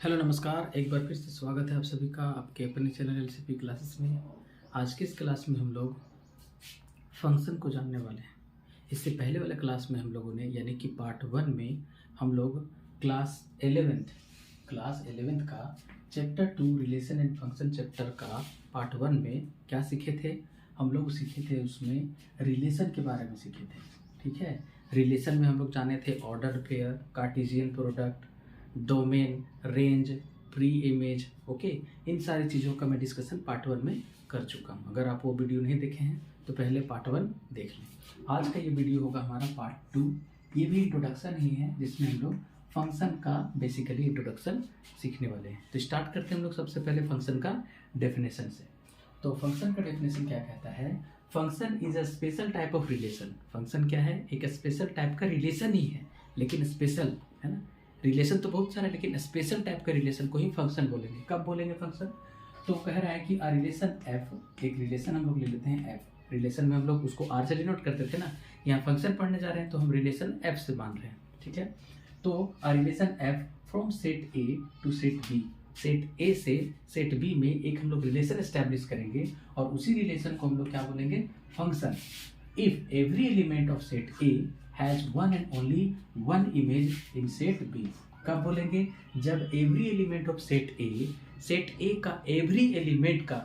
Hello नमस्कार, एक बार फिर से स्वागत है आप सभी का आपके अपने चैनल एलसीपी क्लासेस में। आज की इस क्लास में हम लोग फंक्शन को जानने वाले हैं। इससे पहले वाले क्लास में हम लोगों ने यानी कि पार्ट 1 में हम लोग क्लास 11th का chapter 2 relation and function chapter का पार्ट 1 में क्या सीखे थे। हम लोग सीखे थे उसमें रिलेशन के बारे में सीखे थे। ठीक है, रिलेशन में हम लोग जाने थे order pair, cartesian product, domain, range, pre image. Okay, इन सारी चीज़ों का मैं डिस्कशन पार्ट 1 में कर चुका हूँ। अगर आप वो वीडियो नहीं देखे हैं तो पहले पार्ट 1 देख लें। आज का ये वीडियो होगा हमारा पार्ट 2। ये भी इंट्रोडक्शन ही है जिसमें हम लोग फंक्शन का बेसिकली इंट्रोडक्शन सीखने वाले हैं। तो स्टार्ट करते हैं हम लोग सबसे पहले फंक्शन का डेफिनेशन से। तो फंक्शन का डेफिनेशन क्या कहता है? Function is a special type of relation. Function क्या है? एक स्पेशल टाइप का रिलेशन ही है, लेकिन स्पेशल है ना। रिलेशन तो बहुत सारा है लेकिन स्पेशल टाइप का रिलेशन को ही फंक्शन बोलेंगे। कब बोलेंगे फंक्शन? तो कह रहा है कि अ रिलेशन एफ, एक रिलेशन हम लोग ले लेते हैं एफ। रिलेशन में हम लोग उसको आर से डिनोट करते थे ना, यहाँ फंक्शन पढ़ने जा रहे हैं तो हम रिलेशन एफ से मान रहे हैं। ठीक है, तो a relation F from set A to set B, set A से सेट बी में एक हम लोग रिलेशन एस्टेब्लिश करेंगे और उसी रिलेशन को हम लोग क्या बोलेंगे? Function. If every element of set A has one and only one image in set B. कब बोलेंगे? जब every element of set A का एवरी एलिमेंट का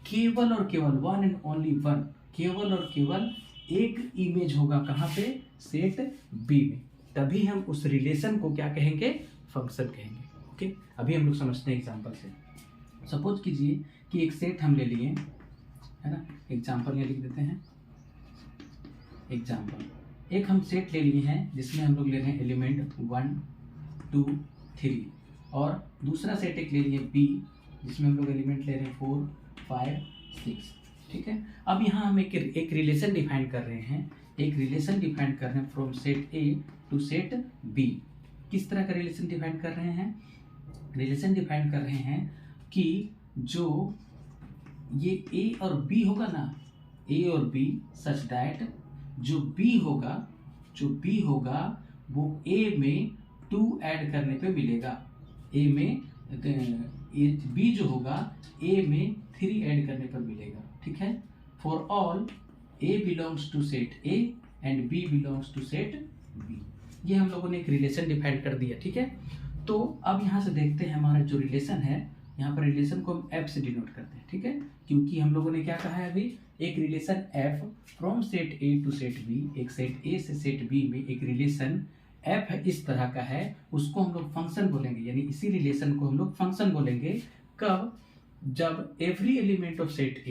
केवल और केवल वन एंड ओनली वन, केवल और केवल एक इमेज होगा। कहाँ पे? सेट बी में। तभी हम उस रिलेशन को क्या कहेंगे? फंक्शन कहेंगे। ओके, अभी हम लोग समझते हैं एग्जांपल से। सपोज कीजिए कि एक सेट हम ले लिए, है ना। एग्जांपल ये लिख देते हैं। एग्जांपल, एक हम सेट ले लिए हैं जिसमें हम लोग ले रहे हैं एलिमेंट 1 2 3, और दूसरा सेट एक ले लिए बी जिसमें हम लोग एलिमेंट ले रहे हैं 4 5 6। ठीक है, अब यहाँ हम एक रिलेशन डिफाइन कर रहे हैं। एक रिलेशन डिफाइन कर रहे हैं from set A to set B. किस तरह का रिलेशन डिफाइन कर रहे हैं? रिलेशन डिफाइन कर रहे हैं कि जो ये ए और बी होगा ना, ए और बी, सच दैट जो बी होगा वो ए में 2 ऐड करने पे मिलेगा। ए में बी जो होगा ए में 3 ऐड करने पर मिलेगा। ठीक है, for all a belongs to set A and b belongs to set B. ये हम लोगों ने एक रिलेशन डिफाइन कर दिया। ठीक है, तो अब यहाँ से देखते हैं हमारा जो रिलेशन है, यहाँ पर रिलेशन को हम एफ से डिनोट करते हैं। ठीक है, क्योंकि हम लोगों ने क्या कहा है अभी? एक relation F from set A to set B, एक सेट ए से सेट बी में एक रिलेशन एफ इस तरह का है, उसको हम लोग फंक्शन बोलेंगे। यानी इसी रिलेशन को हम लोग फंक्शन बोलेंगे। कब? जब every element of set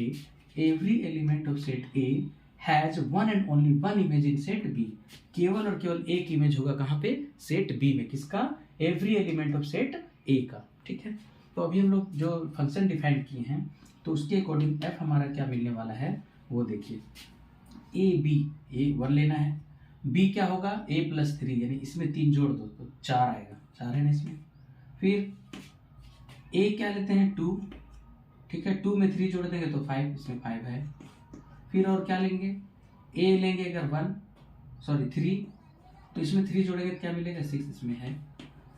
A has one and only one image in set B. केवल और केवल एक इमेज होगा। कहाँ पे? सेट बी में। किसका? Every element of set A का। ठीक है, तो अभी हम लोग जो फंक्शन डिफाइन किए हैं तो उसके अकॉर्डिंग एफ हमारा क्या मिलने वाला है वो देखिए। ए बी, ए 1 लेना है, बी क्या होगा? ए प्लस 3, यानी इसमें 3 जोड़ दो तो 4 आएगा। 4 है ना इसमें। फिर ए क्या लेते हैं? 2। ठीक है, 2 में 3 जोड़ देंगे तो 5, इसमें 5 है। फिर और क्या लेंगे? ए लेंगे अगर 3, तो इसमें 3 जोड़ेंगे तो क्या मिलेगा? 6 इसमें है।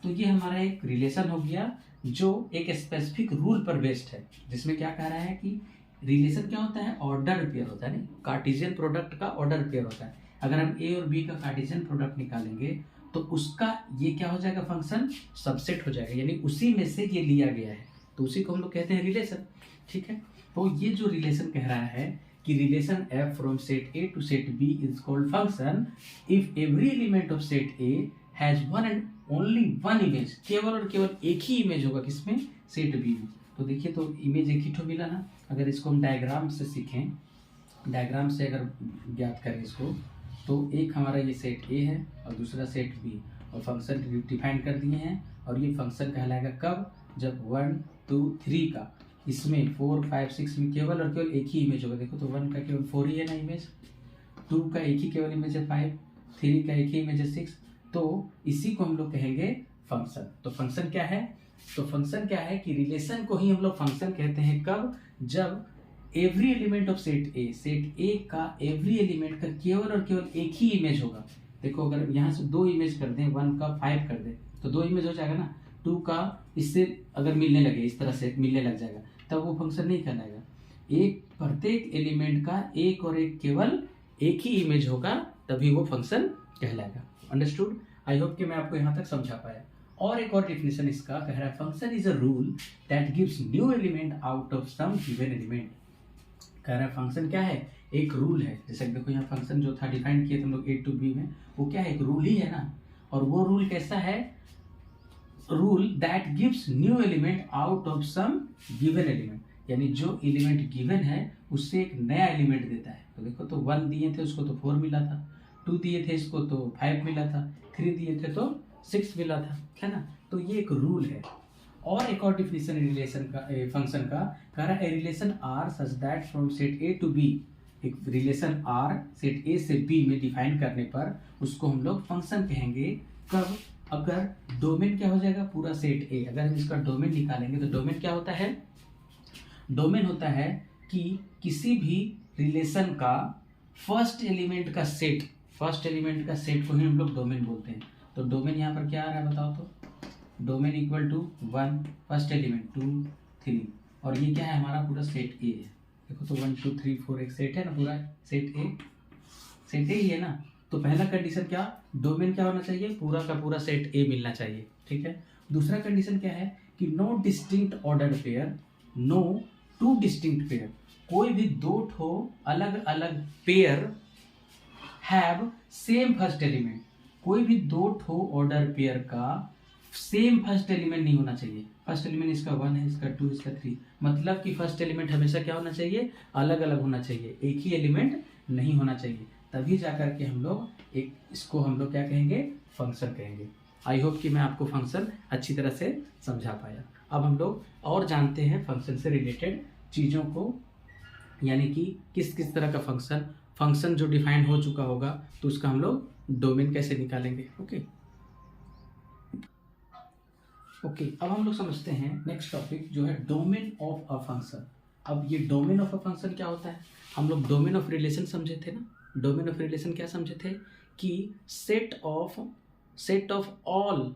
तो ये हमारा एक रिलेशन हो गया जो एक स्पेसिफिक रूल पर बेस्ड है, जिसमें क्या कह रहा है कि रिलेशन क्या होता है? ऑर्डर पेयर होता है। नहीं, कार्टेशियन प्रोडक्ट का ऑर्डर पेयर होता है। अगर हम ए और बी का कार्टेशियन प्रोडक्ट निकालेंगे तो उसका ये क्या हो जाएगा? फंक्शन सबसेट हो जाएगा, यानी उसी में से ये लिया गया है, तो उसी को हम लोग कहते हैं रिलेशन। ठीक है, तो ये जो रिलेशन कह रहा है कि relation F from set A to set B is called function if every element of set A has one and only one image. केवल और केवल एक ही इमेज होगा। किसमें? सेट बी में। तो देखिए, तो इमेज एक ही ठो मिला ना। अगर इसको हम डायग्राम से सीखें, डायग्राम से अगर ज्ञात करें इसको, तो एक हमारा ये सेट ए है और दूसरा सेट बी, और फंक्शन डिफाइन कर दिए हैं। और ये फंक्शन कहलाएगा कब? जब 1 2 3 का, इसमें 4 5 6 में केवल और केवल एक ही इमेज होगा। देखो तो 1 का केवल 4 ही है ना इमेज, 2 का एक ही केवल इमेज है 5, 3 का एक ही इमेज है 6। तो इसी को हम लोग कहेंगे फंक्शन। तो फंक्शन क्या है? तो फंक्शन क्या है कि रिलेशन को ही हम लोग फंक्शन कहते हैं। कब? जब every element of set A का एवरी एलिमेंट का केवल और केवल एक ही इमेज होगा। देखो, अगर यहाँ से 2 इमेज कर दें, 1 का 5 कर दें तो 2 इमेज हो जाएगा ना। 2 का इससे अगर मिलने लगे, इस तरह से मिलने लग जाएगा, तब वो फंक्शन नहीं कहलाएगा। एक प्रत्येक एलिमेंट का एक और एक केवल एक ही इमेज होगा, तभी वो फंक्शन कहलाएगा। अंडरस्टूड? आई होप कि मैं आपको यहाँ तक समझा पाया। और एक और डेफिनेशन इसका कह रहा है, function is a rule that gives new element out of some given element. कह रहा है फंक्शन क्या है, एक रूल है। जैसे देखो यहाँ फंक्शन जो था डिफाइन किए थे हम लोग A to B में, वो क्या है, एक रूल ही है ना। और वो रूल कैसा है, rule that gives new element out of some given element, यानी जो एलिमेंट गिवन है उससे एक नया एलिमेंट देता है। तो देखो, तो 1 दिए थे उसको तो 4 मिला था, 2 दिए थे इसको तो 5 मिला था, 3 दिए थे तो 6 मिला था, है ना। तो ये एक रूल है। और एक और डिफिनेशन रिलेशन का, फंक्शन का कह रहा है, relation R such that from set A to B. एक रिलेशन आर सेट ए से बी में डिफाइन करने पर उसको हम लोग फंक्शन कहेंगे। कब, अगर डोमेन क्या हो जाएगा, पूरा सेट ए। अगर हम इसका डोमेन निकालेंगे तो डोमेन क्या होता है, डोमेन होता है कि किसी भी रिलेशन का फर्स्ट एलिमेंट का सेट, फर्स्ट एलिमेंट का सेट को ही हम लोग डोमेन बोलते हैं। तो डोमेन यहाँ पर क्या आ रहा है बताओ तो, domain equal to 1 first element 2 3, और ये क्या है हमारा पूरा सेट ए है। देखो तो 1 2 3 4 एक सेट है ना, पूरा सेट ए ही है ना। तो पहला कंडीशन क्या, डोमेन क्या होना चाहिए, पूरा का पूरा सेट ए मिलना चाहिए, ठीक है। दूसरा कंडीशन क्या है कि no distinct ordered pair, no two distinct pair, कोई भी दो ठो अलग अलग pair have same first element, कोई भी दो ठो ऑर्डर पेयर का सेम फर्स्ट एलिमेंट नहीं होना चाहिए। फर्स्ट एलिमेंट इसका 1 है, इसका 2, इसका 3, मतलब कि फर्स्ट एलिमेंट हमेशा क्या होना चाहिए, अलग अलग होना चाहिए, एक ही एलिमेंट नहीं होना चाहिए। तभी जाकर के हम लोग एक, इसको हम लोग क्या कहेंगे, फंक्शन कहेंगे। आई होप कि मैं आपको फंक्शन अच्छी तरह से समझा पाया। अब हम लोग और जानते हैं फंक्शन से रिलेटेड चीज़ों को, यानी कि किस किस तरह का फंक्शन जो डिफाइन हो चुका होगा तो उसका हम लोग डोमेन कैसे निकालेंगे। ओके, अब हम लोग समझते हैं नेक्स्ट टॉपिक जो है डोमेन ऑफ अ फंक्शन। अब ये डोमेन ऑफ अ फंक्शन क्या होता है, हम लोग डोमेन ऑफ रिलेशन समझे थे ना। डोमेन ऑफ रिलेशन क्या समझे थे कि set of all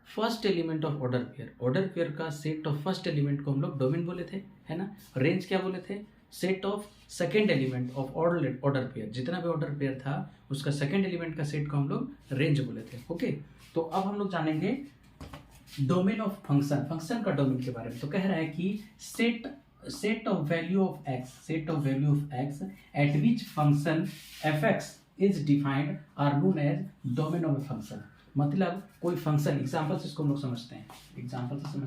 first element of order pair, order pair का सेट ऑफ फर्स्ट एलिमेंट को हम लोग डोमेन बोले थे, है ना। रेंज क्या बोले थे, set of second element of order pair, जितना भी ऑर्डर पेयर था उसका सेकेंड एलिमेंट का सेट को हम लोग रेंज बोले थे। ओके, तो अब हम लोग जानेंगे डोमेन ऑफ फंक्शन का डोमेन के बारे में। तो कह रहा है कि set of value of x at which function f x is defined are known as domain of a function. मतलब कोई फंक्शन, एग्जाम्पल से इसको हम लोग समझते हैं, एग्जाम्पल हम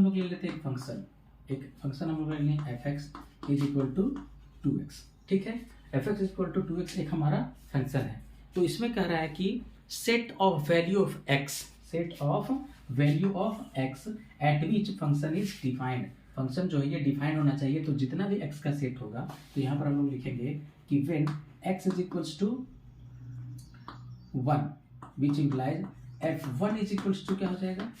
लोग ले लेते हैं। एक फंक्शन हम लोग ले लें f x is equal to 2x, ठीक है। F x is equal to 2x एक हमारा फंक्शन है। तो इसमें कह रहा है कि set of value of x at which function is defined, function जो है ये डिफाइन होना चाहिए। तो जितना भी x का सेट होगा तो यहाँ पर हम लोग लिखेंगे कि when x is equals to 1 which implies f1 is equals to क्या हो जाएगा,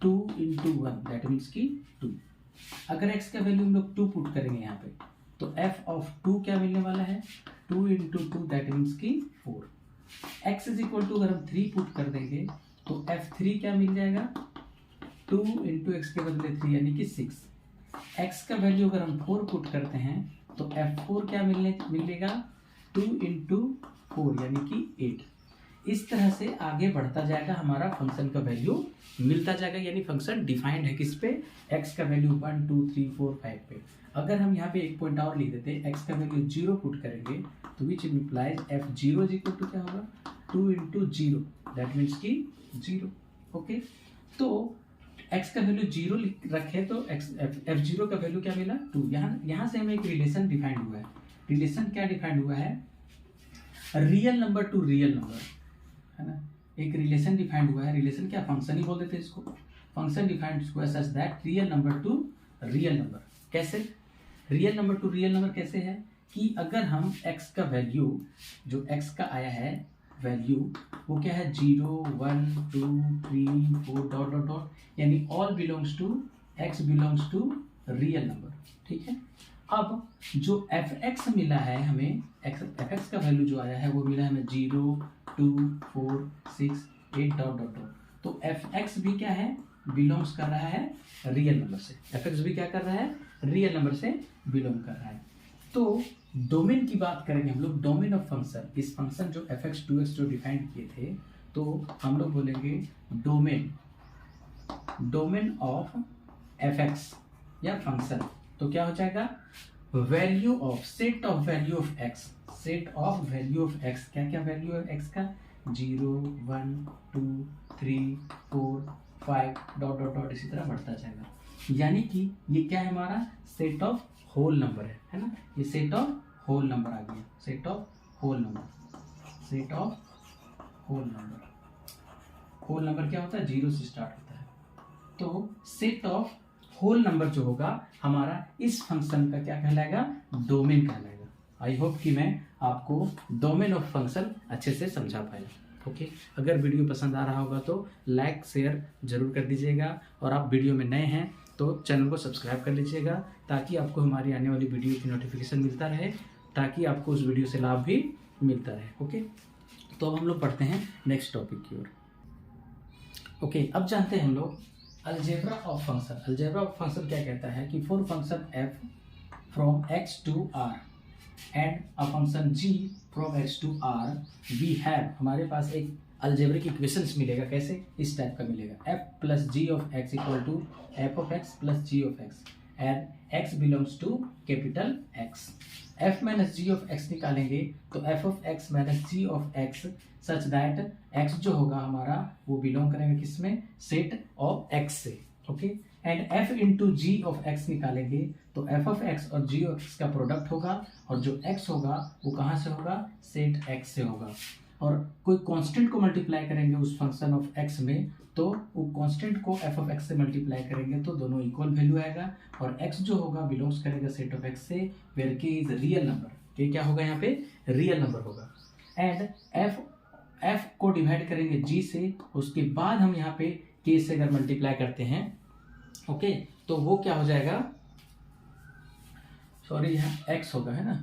2 into 1, दैट मीन्स की 2। अगर x का वैल्यू हम लोग 2 पुट करेंगे यहाँ पे तो f ऑफ 2 क्या मिलने वाला है, 2 into 2, दैट मीन्स की 4। x इज इक्वल टू अगर हम 3 पुट कर देंगे तो f3 क्या मिल जाएगा, 2 into x के बदले 3 यानी कि 6। x का वैल्यू अगर हम 4 पुट करते हैं तो f4 क्या मिलेगा, 2 into 4 यानी कि 8। इस तरह से आगे बढ़ता जाएगा, हमारा फंक्शन का वैल्यू मिलता जाएगा, यानी फंक्शन डिफाइंड है किस पे, x का वैल्यू 1 2 3 4 5 पे। अगर हम यहाँ पे एक पॉइंट और लिख देते हैं, x का वैल्यू 0 पुट करेंगे तो which implies f0 is equal to क्या होगा, 2 into 0, दैट मीन्स की 0। ओके, तो x का वैल्यू 0 रखे तो f0 का वैल्यू क्या मिला, 2। यहाँ से हमें एक रिलेशन डिफाइंड हुआ है। रिलेशन क्या डिफाइंड हुआ है, real number to real number, है ना। एक रिलेशन डिफाइंड हुआ है। रिलेशन क्या, फंक्शन ही बोल देते हैं इसको। फंक्शन डिफाइंड हुआ such that real number to real number. कैसे, real number to real number कैसे है कि अगर हम x का वैल्यू, जो x का आया है वैल्यू, वो क्या है 0 1 2 3 4 डॉट डॉट डॉट, यानी all belongs to x belongs to real number, ठीक है। अब जो fx मिला है हमें, fx का वैल्यू जो आया है वो मिला है हमें 0 2 4 6 8 डॉट डॉट डॉट। तो एफ एक्स भी क्या है, बिलोंग्स कर रहा है रियल नंबर से। एफ एक्स भी क्या कर रहा है, रियल नंबर से बिलोंग कर रहा है। तो डोमेन की बात करेंगे हम लोग, डोमेन ऑफ फंक्शन, इस फंक्शन जो एफ एक्स टू एक्स जो डिफाइन किए थे, तो हम लोग बोलेंगे डोमेन ऑफ एफ एक्स या फंक्शन। तो क्या हो जाएगा, value of set of value of x, set of value of x, क्या क्या वैल्यू है एक्स का, 0 1 2 3 4 5 डॉट डॉट डॉट इसी तरह बढ़ता जाएगा। यानी कि ये क्या है, हमारा सेट ऑफ होल नंबर है ना, ये सेट ऑफ होल नंबर आ गया, set of whole number, set of whole number. Whole number क्या होता है, 0 से स्टार्ट होता है। तो सेट ऑफ होल नंबर जो होगा हमारा इस फंक्शन का क्या कहलाएगा, डोमेन कहलाएगा। आई होप कि मैं आपको डोमेन ऑफ फंक्शन अच्छे से समझा पाया। ओके, अगर वीडियो पसंद आ रहा होगा तो लाइक शेयर जरूर कर दीजिएगा, और आप वीडियो में नए हैं तो चैनल को सब्सक्राइब कर लीजिएगा, ताकि आपको हमारी आने वाली वीडियो की नोटिफिकेशन मिलता रहे, ताकि आपको उस वीडियो से लाभ भी मिलता रहे। ओके, तो अब हम लोग पढ़ते हैं नेक्स्ट टॉपिक की ओर। ओके, अब जानते हैं हम लोग algebra of function. Algebra of function क्या कहता है कि for function f from X to R and a function g from X to R we have, हमारे पास एक अलजेब्रिक इक्वेशंस मिलेगा। कैसे, इस टाइप का मिलेगा, f plus g of x equal to f of x plus g of x and x belongs to capital X. F minus g of x निकालेंगे तो f of x minus g of x such that x जो होगा हमारा वो belong करेगा किसमें, set of x से। Okay, and f into g of x निकालेंगे तो एफ ऑफ एक्स और जी ऑफ एक्स का प्रोडक्ट होगा, और जो एक्स होगा वो कहाँ से होगा, सेट एक्स से होगा। और कोई कांस्टेंट को मल्टीप्लाई करेंगे उस फंक्शन ऑफ एक्स में, तो वो कांस्टेंट को एफ ऑफ एक्स से मल्टीप्लाई करेंगे तो दोनों इक्वल वैल्यू आएगा, और एक्स जो होगा बिलोंग्स करेगा सेट ऑफ एक्स से, वेयर के इज रियल नंबर, के क्या होगा यहाँ पे, रियल नंबर होगा। एंड एफ को डिवाइड करेंगे जी से, उसके बाद हम यहाँ पे के से अगर मल्टीप्लाई करते हैं, ओके, तो वो क्या हो जाएगा, सॉरी यहाँ एक्स होगा है ना,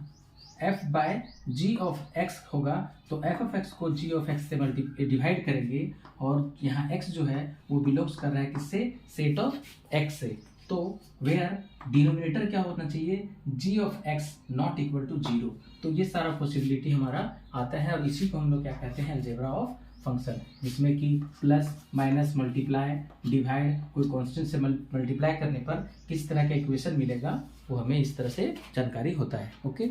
f by g of x होगा, तो f ऑफ एक्स को जी ऑफ एक्स से डिवाइड करेंगे, और यहाँ x जो है वो बिलोंग्स कर रहा है किससे, सेट ऑफ x से। तो वेयर डिनोमिनेटर क्या होना चाहिए, g of x not equal to 0। तो ये सारा पॉसिबिलिटी हमारा आता है, और इसी को हम लोग क्या कहते हैं, अलजेब्रा ऑफ फंक्शन, जिसमें कि प्लस माइनस मल्टीप्लाई डिवाइड कोई कांस्टेंट से मल्टीप्लाई करने पर किस तरह का इक्वेशन मिलेगा वो हमें इस तरह से जानकारी होता है। ओके,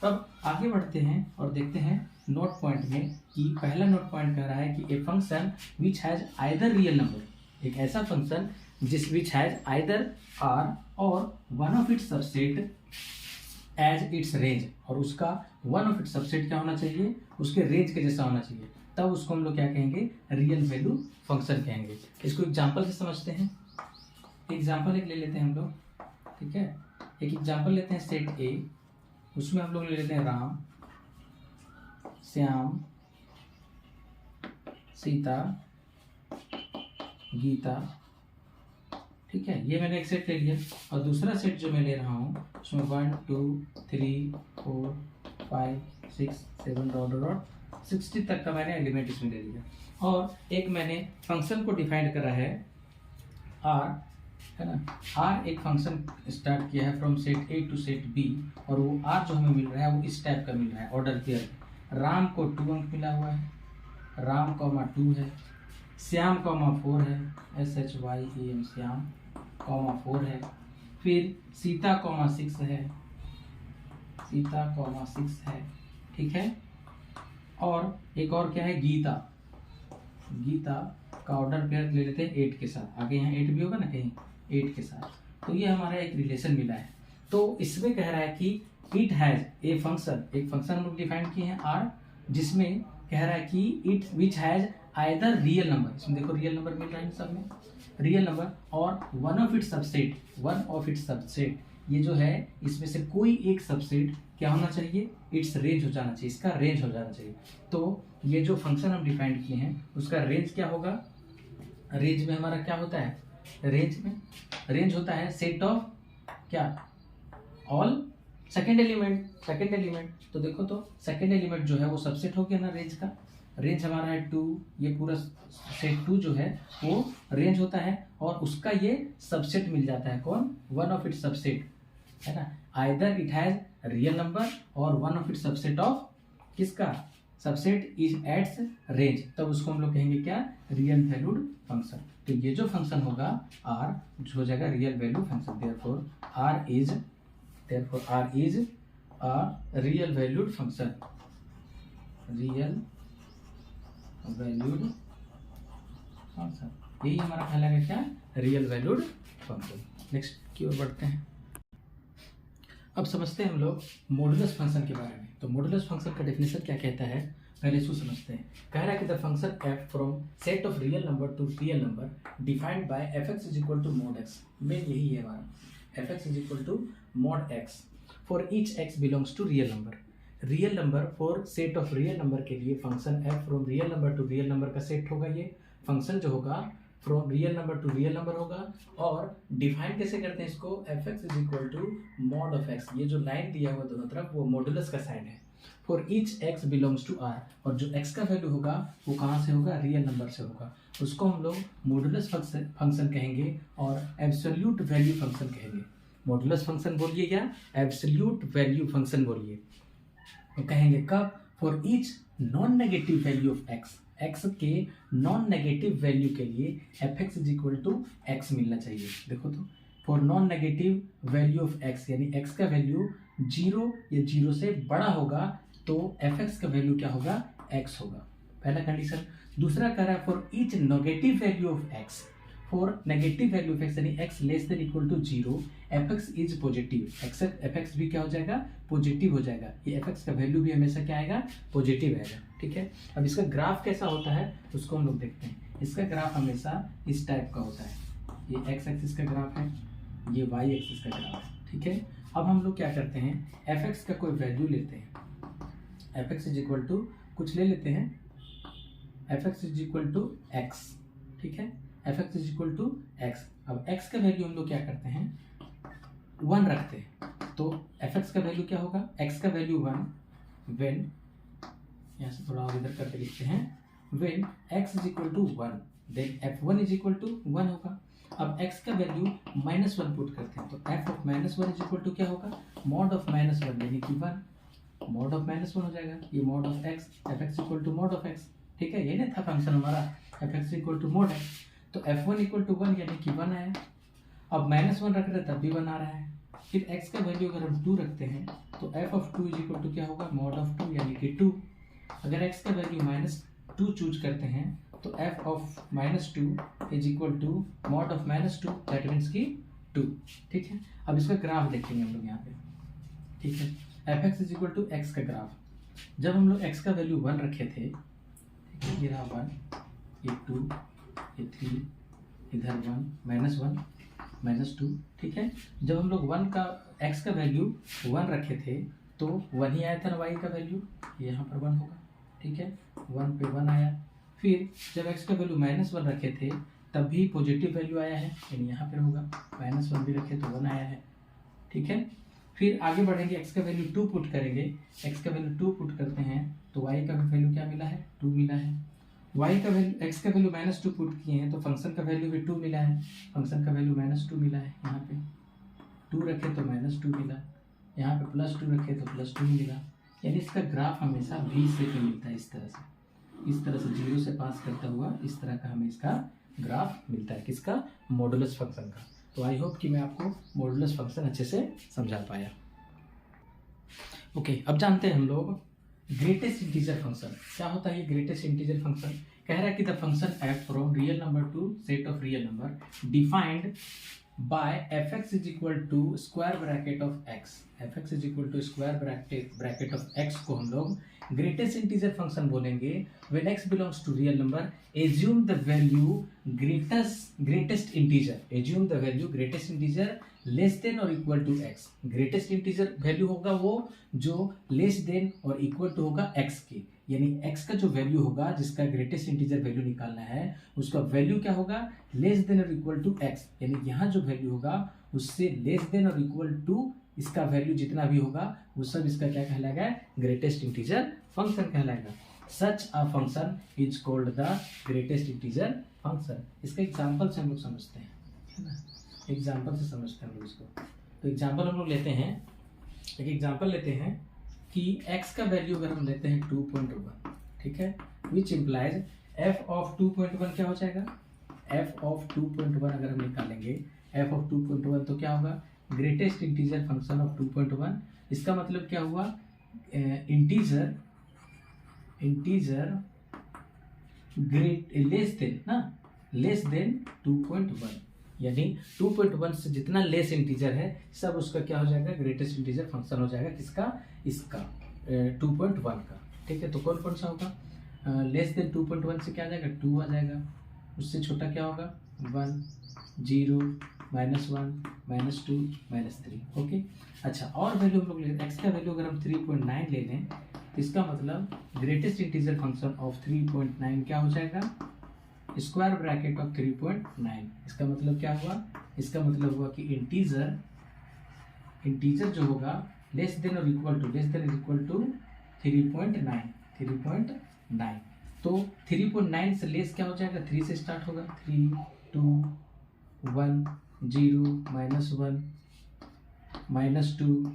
अब आगे बढ़ते हैं और देखते हैं नोट पॉइंट में कि पहला नोट पॉइंट कह रहा है कि a function which has either real number, एक ऐसा फंक्शन जिस विच हैज आइदर आर और one of its subset as its range, और उसका वन ऑफ इट्स सबसेट क्या होना चाहिए, उसके रेंज के जैसा होना चाहिए, तब उसको हम लोग क्या कहेंगे, रियल वैल्यू फंक्शन कहेंगे। इसको एग्जांपल से समझते हैं। एग्जांपल एक ले लेते हैं हम लोग, ठीक है, एक एग्जांपल लेते हैं सेट ए, उसमें हम लोग ले लेते हैं राम, श्याम, सीता, गीता, ठीक है, ये मैंने एक सेट ले लिया। और दूसरा सेट जो मैं ले रहा हूँ उसमें 1 2 3 4 5 6 7 डॉट डॉट 60 तक का मैंने एलिमेंट इसमें ले लिया। और एक मैंने फंक्शन को डिफाइन करा है आर, है ना, आर एक फंक्शन स्टार्ट किया है from set A to set B, और वो आर जो हमें मिल रहा है वो इस टाइप का मिल रहा है, ऑर्डर पेयर। राम को 2 अंक मिला हुआ है, राम कॉमा 2 है, श्याम कॉमा 4 है, SHYAM श्याम कॉमा 4 है, फिर सीता कॉमा 6 है, सीता कॉमा 6 है, ठीक है। और एक और क्या है, गीता, गीता का ऑर्डर पेयर ले लेते हैं 8 के साथ, आगे यहाँ 8 भी होगा ना कहीं, 8 के साथ। तो ये हमारा एक रिलेशन मिला है। तो इसमें कह रहा है कि इट हैज ए फंक्शन, एक फंक्शन हम लोग डिफाइन किए हैं आर, जिसमें कह रहा है कि it which has either real number, इसमें देखो रियल नंबर मिल रहा है सब में, रियल नंबर, और one of its subset, one of its subset, ये जो है इसमें से कोई एक सबसेट क्या होना चाहिए, इट्स रेंज हो जाना चाहिए, इसका रेंज हो जाना चाहिए। तो ये जो फंक्शन हम डिफाइन किए हैं उसका रेंज क्या होगा, रेंज में हमारा क्या होता है, रेंज में रेंज होता है सेट ऑफ क्या, all second element, second element. तो देखो तो सेकेंड एलिमेंट जो है वो सबसेट हो गया ना रेंज का, रेंज हमारा है 2, ये पूरा सेट 2 जो है वो रेंज होता है, और उसका ये सबसेट मिल जाता है, कौन, वन ऑफ इट्स सबसेट, है ना, either it has real number और one of its subset of किसका, सबसेट इज एट्स रेंज, तब उसको हम लोग कहेंगे क्या, रियल वैल्यूड फंक्शन। तो ये जो फंक्शन होगा आर हो जाएगा real value function, therefore R is a real valued function, real valued function, यही हमारा कहलाएगा क्या, रियल वैल्यूड फंक्शन। नेक्स्ट की ओर बढ़ते हैं। अब समझते हैं हम लोग मॉडुलस फंक्शन के बारे में। तो मॉडुलस फंक्शन का डेफिनेशन क्या कहता है, पहले इसको समझते हैं। कह रहा है कि the function f from set of real number to real number defined by fx is equal to mod x, main यही है हमारा, fx is equal to mod x for each x belongs to real number. Real number for set of real number के लिए function f from real number to real number का set होगा, ये function जो होगा from real number to real number होगा। और define कैसे करते हैं इसको, fx is equal to mod of x, ये जो लाइन दिया हुआ दोनों तरफ वो मॉडुलस का साइन है, for each x belongs to r, और जो x का वैल्यू होगा वो कहाँ से होगा, रियल नंबर से होगा, उसको हम लोग मॉडुलस फंक्शन कहेंगे और एब्सोल्यूट वैल्यू फंक्शन कहेंगे। मॉडुलस फंक्शन बोलिए या एब्सोल्यूट वैल्यू फंक्शन बोलिए, तो कहेंगे कब, for each non negative value of x के नॉन नेगेटिव वैल्यू के लिए fx is equal to x मिलना चाहिए। देखो तो for non negative value of x, यानी x का वैल्यू 0 या 0 से बड़ा होगा तो fx का वैल्यू क्या होगा, x होगा, पहला कंडीशन। दूसरा कह रहा है for each negative value of x, for negative value of x यानी x less than equal to 0 fx is positive, fx भी क्या हो जाएगा, पॉजिटिव हो जाएगा, ये fx का वैल्यू भी हमेशा क्या आएगा, पॉजिटिव आएगा, ठीक है। अब इसका ग्राफ कैसा होता है उसको हम लोग देखते हैं। इसका ग्राफ हमेशा इस टाइप का होता है, ये x एक्सिस का ग्राफ है, ये y एक्सिस का ग्राफ है, ठीक है। अब हम लोग क्या करते हैं, fx का कोई वैल्यू लेते हैं, fx इज इक्वल टू कुछ ले लेते हैं, fx is equal to x, ठीक है, fx is equal to x। अब x का वैल्यू हम लोग क्या करते हैं, 1 रखते हैं, तो fx का वैल्यू क्या होगा, x का वैल्यू 1 व्हेन, यहाँ से थोड़ा और इधर करके लिखते हैं, when x is equal to 1 then f1 is equal to 1 होगा। अब x का वैल्यू -1 पुट करते हैं, तो f of -1 is equal to क्या होगा, mod ऑफ -1 यानी कि 1, mod ऑफ -1 हो जाएगा, ये mod of x, fx equal to mod of x, ठीक है, ये नहीं था फंक्शन हमारा, fx equal to mod x, तो f1 इक्वल टू 1 यानी कि 1 आया। अब -1 रख रहे तब भी 1 आ रहा है, फिर x का वैल्यू अगर हम 2 रखते हैं तो f of 2 is equal to क्या होगा, mod ऑफ 2 यानी कि 2। अगर x का वैल्यू -2 चूज करते हैं तो f of -2 is equal to mod of -2 that means कि 2, ठीक है। अब इसका ग्राफ देखेंगे हम लोग यहाँ पे, ठीक है, fx is equal to x का ग्राफ। जब हम लोग x का वैल्यू 1 रखे थे, ठीक है, ये रहा 1, ये 2, ये 3, इधर 1 -2, ठीक है। जब हम लोग 1 का x का वैल्यू 1 रखे थे तो 1 ही आया था ना y का वैल्यू, यहाँ पर 1 होगा, ठीक है, 1 पे 1 आया। फिर जब x का वैल्यू -1 रखे थे तब भी पॉजिटिव वैल्यू आया है, यानी यहाँ पर होगा, -1 भी रखे तो 1 आया है, ठीक है। फिर आगे बढ़ेंगे, x का वैल्यू 2 पुट करेंगे, x का वैल्यू 2 पुट करते हैं तो y का वैल्यू क्या मिला है, 2 मिला है। y का वैल्यू, x का वैल्यू -2 पुट किए हैं तो फंक्शन का वैल्यू भी 2 मिला है, फंक्शन का वैल्यू -2 मिला है, यहाँ पे 2 रखे तो -2 मिला, यहाँ पे +2 रखे तो +2 मिला, यानी इसका ग्राफ हमेशा v से पे मिलता है, इस तरह से 0 से पास करता हुआ इस तरह का हमें इसका ग्राफ मिलता है, किसका, मॉडुलस फंक्शन का। तो आई होप कि मैं आपको मॉडुलस फंक्शन अच्छे से समझा पाया। ओके, अब जानते हैं हम लोग ग्रेटेस्ट इंटीजर फंक्शन क्या होता है। ये ग्रेटेस्ट इंटीजर फंक्शन कह रहा है कि the function f from real number to set of real number defined by fx is equal to square bracket of x, fx is equal to square bracket of x को हम लोग greatest integer function बोलेंगे। when x belongs to real number assume the value greatest integer, assume the value greatest integer less than or equal to x। Greatest integer value होगा वो जो less than और equal to होगा x के, यानी x का जो value होगा जिसका ग्रेटेस्ट इंटीजर वैल्यू निकालना है उसका वैल्यू क्या होगा, लेस देन और इक्वल टू x, यानी यहाँ जो वैल्यू होगा उससे लेस देन और इक्वल टू इसका वैल्यू जितना भी होगा वो सब इसका क्या कहलाएगा, ग्रेटेस्ट इंटीजर फंक्शन कहलाएगा। Such a function is called the greatest integer function. इसका एग्जाम्पल से हम लोग समझते हैं, है ना, एग्जाम्पल से समझते हैं हम लोग इसको। तो एग्जाम्पल हम लोग लेते हैं, एक एग्जाम्पल लेते हैं कि x का वैल्यू अगर हम लेते हैं 2.1, ठीक है, विच इम्प्लाइज f ऑफ 2.1 क्या हो जाएगा, f ऑफ 2.1 अगर हम निकालेंगे f ऑफ 2.1 तो क्या होगा, ग्रेटेस्ट इंटीजर फंक्शन ऑफ 2.1। इसका मतलब क्या हुआ, इंटीजर ग्रेट लेस देन ना, लेस देन 2.1, यानी 2.1 से जितना लेस इंटीजर है सब उसका क्या हो जाएगा, ग्रेटेस्ट इंटीजर फंक्शन हो जाएगा। किसका, इसका 2.1 का, ठीक है। तो कौन कौन सा होगा, लेस देन 2.1 से क्या आ जाएगा, 2 आ जाएगा, उससे छोटा क्या होगा 1, 0, -1, -2, -3, ओके। अच्छा, और वैल्यू हम लोग ले, एक्स का वैल्यू अगर हम 3.9 ले लें तो इसका मतलब ग्रेटेस्ट इंटीजर फंक्शन ऑफ 3.9 क्या हो जाएगा, स्क्वायर ब्रैकेट ऑफ 3.9। इसका मतलब क्या हुआ, इसका मतलब हुआ कि इंटीजर जो होगा लेस देन और इक्वल टू 3.9। तो 3.9 से लेस क्या हो जाएगा, 3 से स्टार्ट होगा, 3, 2, 1, 0, -1, -2,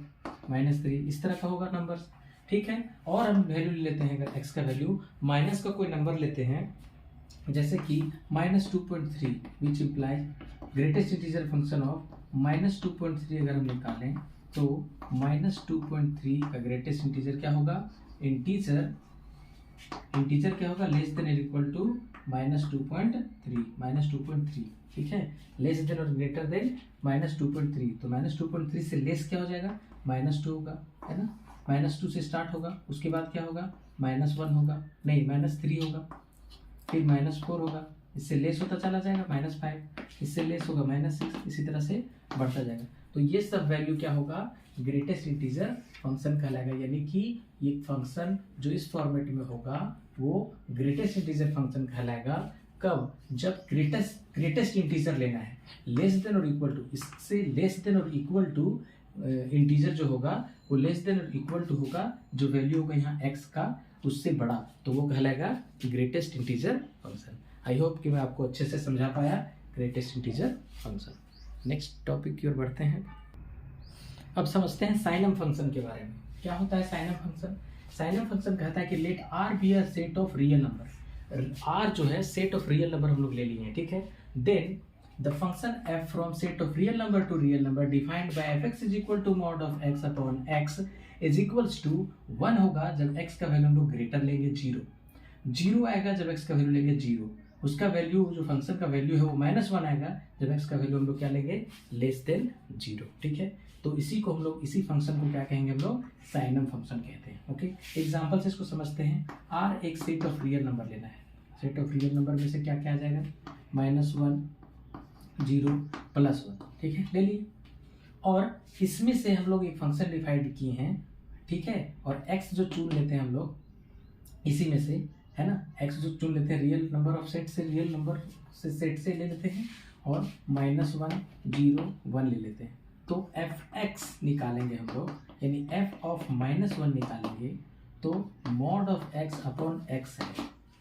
-3, इस तरह का होगा नंबर्स, ठीक है। और हम वैल्यू लेते हैं, अगर एक्स का वैल्यू माइनस का कोई नंबर लेते हैं, जैसे कि -2.3 which imply greatest integer function of -2.3 अगर हम निकालें तो -2.3 का ग्रेटेस्ट इंटीजर क्या होगा, इंटीजर क्या होगा, लेस देन और इक्वल टू -2.3, ठीक है, लेस देन और ग्रेटर देन -2.3। तो -2.3 से लेस क्या हो जाएगा, -2 होगा, है ना, -2 से स्टार्ट होगा, उसके बाद क्या होगा, -1 होगा, नहीं -3 होगा, फिर -4 होगा, इससे लेस होता चला जाएगा -5, इससे लेस होगा -6, इसी तरह से बढ़ता जाएगा। तो ये सब वैल्यू क्या होगा, ग्रेटेस्ट इंटीजर फंक्शन कहलाएगा, यानी कि ये फंक्शन जो इस फॉर्मेट में होगा वो ग्रेटेस्ट इंटीजर फंक्शन कहलाएगा। कब, जब ग्रेटेस्ट इंटीजर लेना है, लेस देन और इक्वल टू, इससे लेस देन और इक्वल टू इंटीजर जो होगा वो लेस देन और इक्वल टू होगा, जो वैल्यू होगा यहाँ x का उससे बड़ा, तो वो कहलाएगा greatest integer function. I hope कि मैं आपको अच्छे से समझा पाया greatest integer function. Next topic की ओर बढ़ते हैं। अब समझते हैं साइनम फंक्शन के बारे में। क्या होता है साइनम फंक्शन? साइनम फंक्शन कहता है कि let R be a set of real number. R जो है सेट ऑफ रियल नंबर हम लोग ले लिए हैं, ठीक है। Then the function f from set of real number to real number defined by fx is equal to mod of x upon x is equals to 1 होगा जब x का वैल्यू हम लोग ग्रेटर लेंगे 0 आएगा जब x का वैल्यू लेंगे 0, उसका वैल्यू जो फंक्शन का वैल्यू है वो -1 आएगा जब x का वैल्यू हम लोग क्या लेंगे, लेस देन 0, ठीक है। तो इसी को हम लोग, इसी फंक्शन को क्या कहेंगे हम लोग, साइनम फंक्शन कहते हैं, ओके। एग्जाम्पल से इसको समझते हैं। r एक सेट ऑफ रियल नंबर लेना है, सेट ऑफ रियल नंबर में से क्या क्या आ जाएगा, -1, 0, +1, ठीक है, ले लिए। और इसमें से हम लोग एक फंक्शन डिफाइंड किए हैं, ठीक है, और x जो चुन लेते हैं हम लोग इसी में से, है ना, x जो चुन लेते हैं रियल नंबर ऑफ सेट से, रियल नंबर से सेट से ले लेते हैं और -1, 0, 1 ले लेते हैं। तो fx निकालेंगे हम लोग, यानी f ऑफ -1 निकालेंगे तो mod of x upon x है।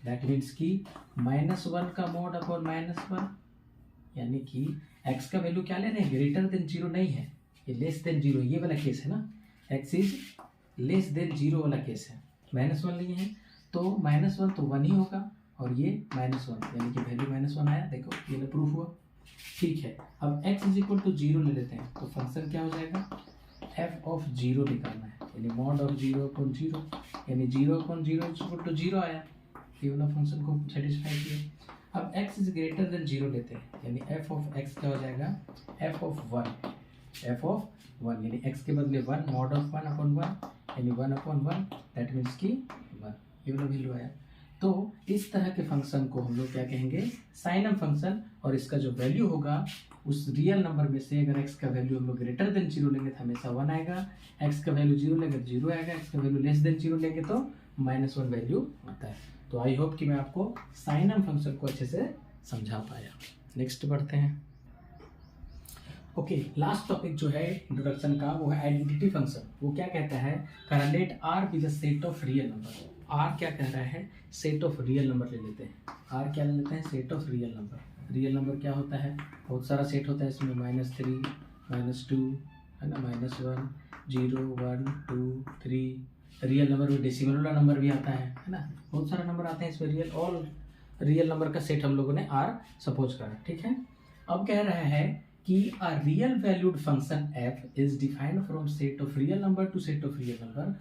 दैट मीन्स कि -1 का mod अपॉन -1, यानी कि x का वैल्यू क्या ले रहे हैं, ग्रेटर देन 0 नहीं है, ये लेस देन 0, ये वाला केस है ना, x इज लेस देन 0 वाला केस है। -1 लिए हैं तो -1 तो 1 ही होगा और ये -1, यानी कि वैल्यू -1 आया, देखो ये प्रूफ हुआ, ठीक है। अब x इज इक्वल टू 0 ले लेते हैं तो फंक्शन क्या हो जाएगा, f ऑफ 0 निकालना है, यानी mod ऑफ 0 अपॉन 0, यानी 0 अपॉन 0 इज इक्वल टू 0 आया, ये वाला फंक्शन को सेटिस्फाई किया। अब x इज ग्रेटर देन 0 लेते हैं, यानी f ऑफ x क्या हो जाएगा, f ऑफ 1, यानी x के बदले 1, mod ऑफ 1 अपॉन 1, यानी 1 अपॉन 1, दैट मीन्स कि 1, ये वाला वैल्यू आया। तो इस तरह के फंक्शन को हम लोग क्या कहेंगे, साइनम फंक्शन। और इसका जो वैल्यू होगा उस रियल नंबर में से, अगर x का वैल्यू हम लोग ग्रेटर देन 0 लेंगे तो हमेशा 1 आएगा, x का वैल्यू 0 लेंगे तो 0 आएगा, x का वैल्यू लेस देन 0 लेंगे तो -1 वैल्यू आता है। तो आई होप कि मैं आपको साइनम फंक्शन को अच्छे से समझा पाया। नेक्स्ट बढ़ते हैं। ओके, लास्ट टॉपिक जो है इंट्रोडक्शन का वो है आइडेंटिटी फंक्शन। वो क्या कहता है, let R be the set of real number. R क्या कह रहा है, सेट ऑफ रियल नंबर ले लेते हैं। आर क्या ले लेते हैं, set of real number. Real number क्या होता है, बहुत सारा सेट होता है इसमें, -3 -2 है ना, -1 0 1 2 3। रियल नंबर में डेसिमल वाला नंबर भी आता है ना, बहुत सारे नंबर आते हैं इसमें। रियल नंबर का सेट हम लोगों ने आर सपोज करा, ठीक है। अब कह रहा है कि a real valued function f is defined from set of real number to set of real number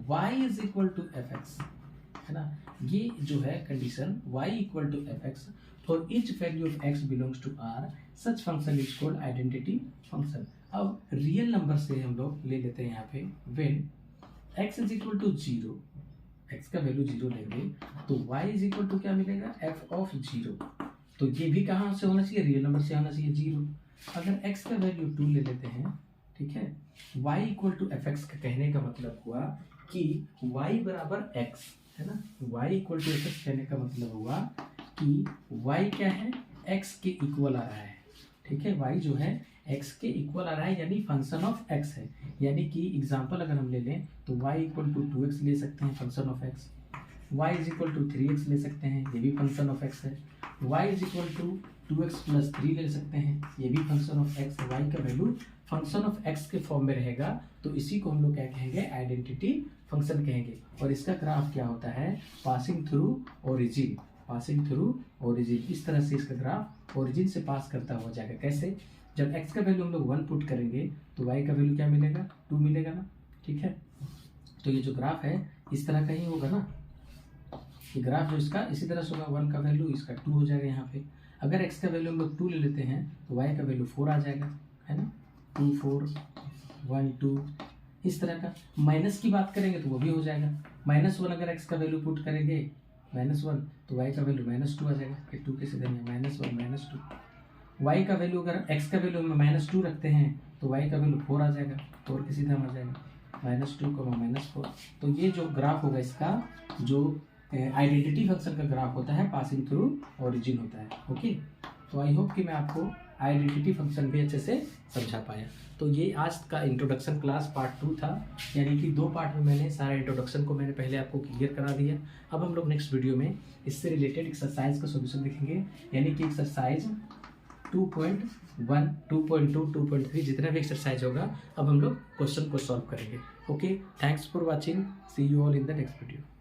y is equal to fx, है ना। ये जो है condition y equal to fx for each value of x belongs to r, such function is called identity function. अब real number से हम लोग ले लेते हैं यहाँ पे, when x is equal to 0, x का वैल्यू 0 लेंगे तो y इज इक्वल टू क्या मिलेगा, f ऑफ 0। तो ये भी कहाँ से होना चाहिए, रियल नंबर से होना चाहिए 0। अगर x का वैल्यू 2 ले लेते हैं, ठीक है, y इक्वल टू fx का कहने का मतलब हुआ कि y बराबर x, है ना। y इक्वल टू fx कहने का मतलब हुआ कि y क्या है, x के इक्वल आ रहा है, ठीक है। y जो है x के इक्वल आ रहा है, यानी फंक्शन ऑफ x है। यानी कि एग्जांपल अगर हम ले लें तो y इक्वल टू 2x ले सकते हैं, function of x। y is equal to 3x ले सकते हैं, ये भी फंक्शन ऑफ x है। y is equal to 2x plus 3 ले सकते हैं, ये भी फंक्शन ऑफ x है। y का वैल्यू फंक्शन ऑफ x के फॉर्म में रहेगा, तो इसी को हम लोग क्या कहेंगे, आइडेंटिटी फंक्शन कहेंगे। और इसका ग्राफ क्या होता है, passing through origin, passing through origin. इस तरह से इसका ग्राफ ओरिजिन से पास करता हुआ जाएगा। कैसे, जब x का वैल्यू हम लोग 1 पुट करेंगे तो y का वैल्यू क्या मिलेगा, 2 मिलेगा ना, ठीक है। तो ये जो ग्राफ है इस तरह का ही होगा ना, ये ग्राफ जो इसका इसी तरह से होगा, 1 का वैल्यू इसका 2 हो जाएगा यहाँ पे। अगर x का वैल्यू हम लोग 2 ले लेते हैं तो y का वैल्यू 4 आ जाएगा, है ना, 2 4 1 2 इस तरह का। माइनस की बात करेंगे तो वो भी हो जाएगा, -1 अगर x का वैल्यू पुट करेंगे -1 तो y का वैल्यू -2 आ जाएगा, फिर 2 कैसे देंगे, -1 -2। y का वैल्यू अगर x का वैल्यू में -2 रखते हैं तो y का वैल्यू 4 आ जाएगा, 4 के सीधा आ जाएगा, -2 -4। तो ये जो ग्राफ होगा इसका, जो आइडेंटिटी फंक्शन का ग्राफ होता है, पासिंग थ्रू ओरिजिन होता है। ओके, तो आई होप कि मैं आपको आइडेंटिटी फंक्शन भी अच्छे से समझा पाया। तो ये आज का इंट्रोडक्शन क्लास पार्ट 2 था, यानी कि 2 पार्ट में मैंने सारा इंट्रोडक्शन को मैंने पहले आपको क्लियर करा दिया। अब हम लोग नेक्स्ट वीडियो में इससे रिलेटेड एक्सरसाइज का सोल्यूशन देखेंगे, यानी कि एक्सरसाइज 2.1 2.2 2.3 जितना भी एक्सरसाइज होगा, अब हम लोग क्वेश्चन को सॉल्व करेंगे। Okay, thanks for watching, see you all in the next video.